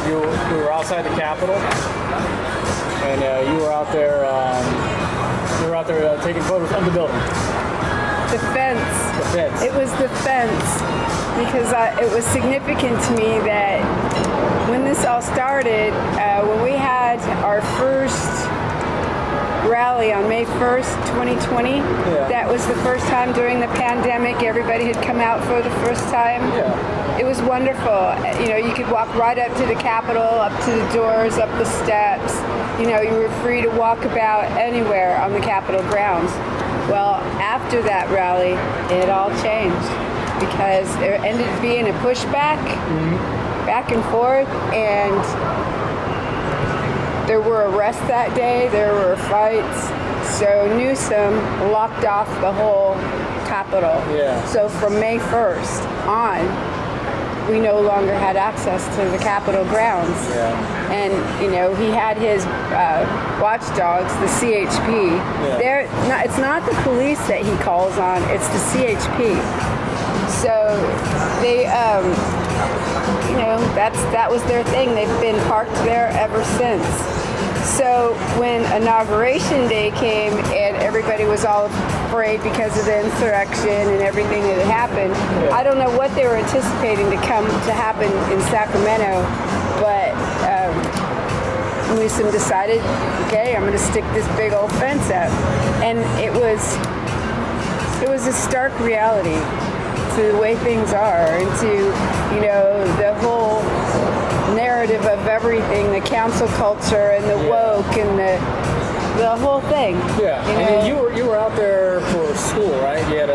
you were outside the Capitol, and you were out there. Taking photos of the building. The fence. The fence. It was the fence because it was significant to me that when this all started, when we had our first rally on May 1st, 2020. That was the first time during the pandemic everybody had come out for the first time. It was wonderful. You know, you could walk right up to the Capitol, up to the doors, up the steps. You know, you were free to walk about anywhere on the Capitol grounds. Well, after that rally, it all changed because it ended up being a pushback, back and forth, and there were arrests that day, there were fights, so Newsom locked off the whole Capitol. So from May 1st on, we no longer had access to the Capitol grounds. And, you know, he had his watchdogs, the CHP. It's not the police that he calls on, it's the CHP. So they, you know, that was their thing. They've been parked there ever since. So when Inauguration Day came and everybody was all afraid because of the insurrection and everything that had happened, I don't know what they were anticipating to happen in Sacramento, but Newsom decided, okay, I'm going to stick this big old fence up. And it was a stark reality to the way things are and to, you know, the whole narrative of everything, the council culture and the woke and the whole thing. You know? And you were out there for school, right? You had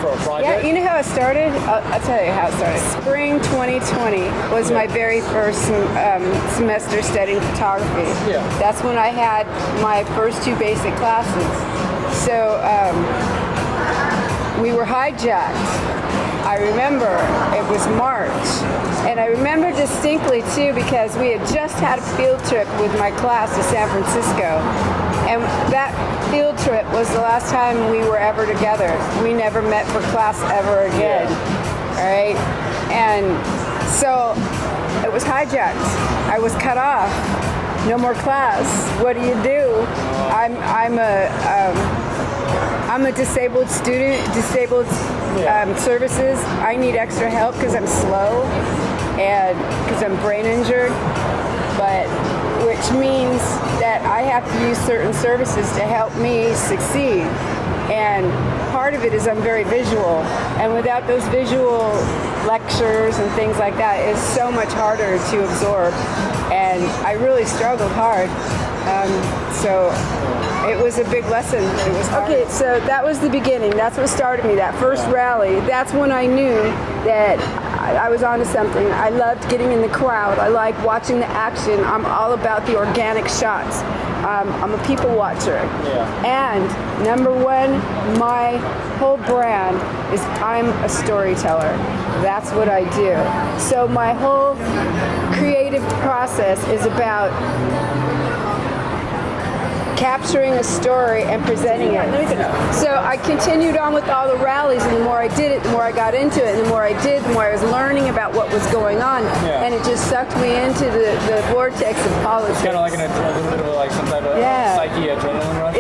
for a project? Yeah, you know how it started? I'll tell you how it started. Spring 2020 was my very first semester studying photography. That's when I had my first 2 basic classes. So we were hijacked. I remember it was March, and I remember distinctly too because we had just had a field trip with my class to San Francisco, and that field trip was the last time we were ever together. We never met for class ever again, all right? And so it was hijacked. I was cut off. No more class. What do you do? I'm a disabled student, disabled services. I need extra help because I'm slow and because I'm brain injured, which means that I have to use certain services to help me succeed. And part of it is I'm very visual, and without those visual lectures and things like that, it's so much harder to absorb. And I really struggled hard. So it was a big lesson. It was hard. Okay, so that was the beginning. That's what started me, that first rally. That's when I knew that I was onto something. I loved getting in the crowd. I like watching the action. I'm all about the organic shots. I'm a people watcher. And number one, my whole brand is I'm a storyteller. That's what I do. So my whole creative process is about capturing a story and presenting it. So I continued on with all the rallies, and the more I did it, the more I got into it, and the more I did, the more I was learning about what was going on, and it just sucked me into the vortex of politics. Kind of like a little bit of like some type of psyche adrenaline rush?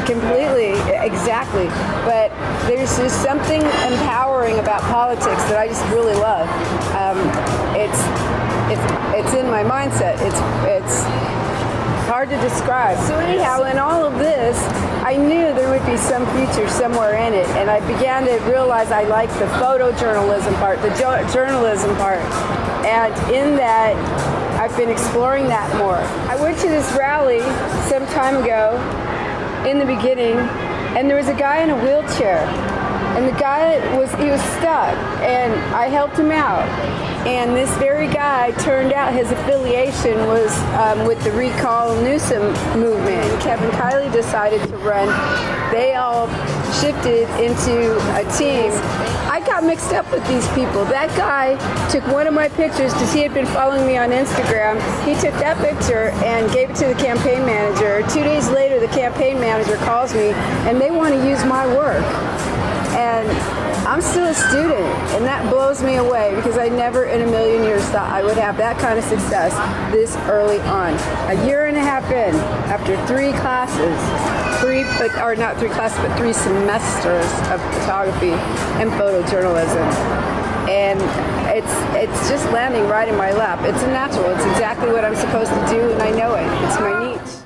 Completely, exactly. But there's just something empowering about politics that I just really love. It's in my mindset. It's hard to describe. So anyhow, in all of this, I knew there would be some future somewhere in it, and I began to realize I liked the photojournalism part, the journalism part, and in that, I've been exploring that more. I went to this rally some time ago, in the beginning, and there was a guy in a wheelchair, and the guy was stuck, and I helped him out. And this very guy, turned out his affiliation was with the Recall Newsom movement. And Kevin Kiley decided to run. They all shifted into a team. I got mixed up with these people. That guy took one of my pictures because he had been following me on Instagram. He took that picture and gave it to the campaign manager. 2 days later, the campaign manager calls me, and they want to use my work. And I'm still a student, and that blows me away because I never in a million years thought I would have that kind of success this early on. A year and a half in, after 3 classes, not 3 classes, but 3 semesters of photography and photojournalism. And it's just landing right in my lap. It's a natural. It's exactly what I'm supposed to do, and I know it. It's my niche.